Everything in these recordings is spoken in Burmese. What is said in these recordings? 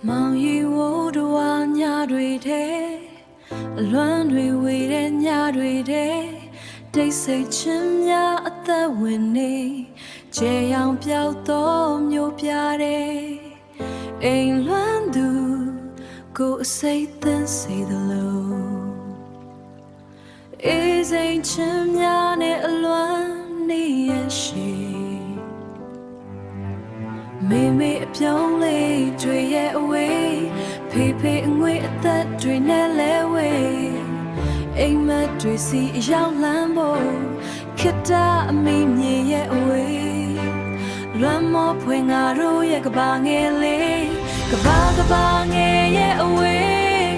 မောင်ရီဝိုးတော်ဝါညတွေတဲ့အလွမ်းတွေဝေတဲ့ညတွေတဲ့တိတ်ဆိတ်ချင်းများအသက်ဝင်နေကျေရောင်ပြောက်သောမျိုးပြတဲ့အိမ်လွမ်းသူကိုအစိတ်သန်းစေသလိုအေးစိမ်ချင်းများနဲ့အလွမ်းနေရရှိမေမေအပြုံးလေးတွေရဲ့အဝေးဖေဖေအငွေအသက်တွေနဲ့လဲဝေးအိမ်မက်တွေစီအရောက်လမ်းဖို့ခိတ္တအမိမြေရဲ့အဝေးလွမ်းမောဖွင့်ငါတို့ရဲ့ကဘာငယ်လေးကဘာငယ်ရဲ့အဝေး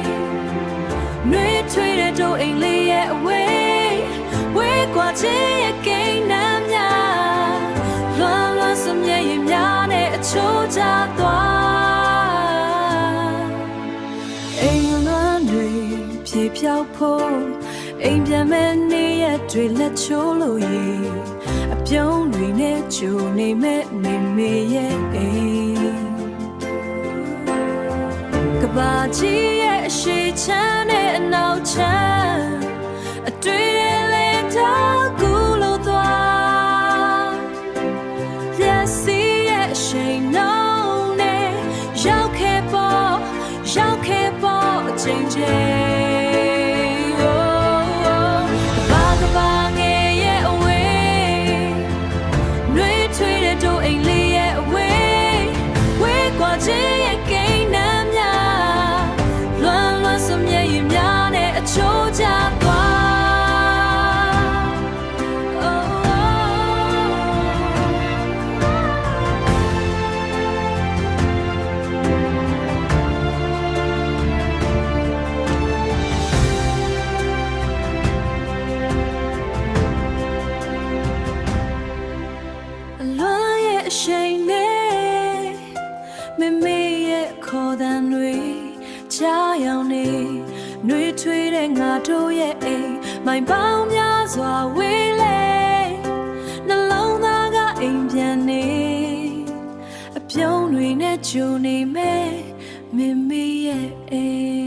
နှွေးထွေးတဲ့တို့အိမ်လေးရဲ့အဝေးဝေးကွာခြင်းရဲ့ကိန်းနှမ်းများလွမ်းစမြဲရင်များနဲ့အချိုးချသွားအိမ်လွမ်းတွေပြေပြောက်ဖို့အိမ်ပြန်မဲ့နေရတွေလက်ချိုးလို့ရအပြုံးတွေနဲ့ဂျိုနေမဲ့မေမေရဲ့အိမ်ကဘာကြီးရဲ့အရှိချမ်းနဲ့အနောက်ချမ်းအတွေ့ရလေတော့ကူလို့သွားလက်စီရဲ့ရှိန်နှုံးနဲ့ရောက်ခဲ့ပေါ်အချိန်ချင်းရှိန်နဲ့မမေရဲ့ခေါ်တန်တွေကြားရောက်နေနှွေးထွေးတဲ့ငါတို့ရဲ့အိမ်မိုင်ပေါင်းများစွာဝေးလေနှလုံးသားကအိမ်ပြန်နေအပြုံးတွေနဲ့ဂျိုနေမဲ့မမေရဲ့အိမ်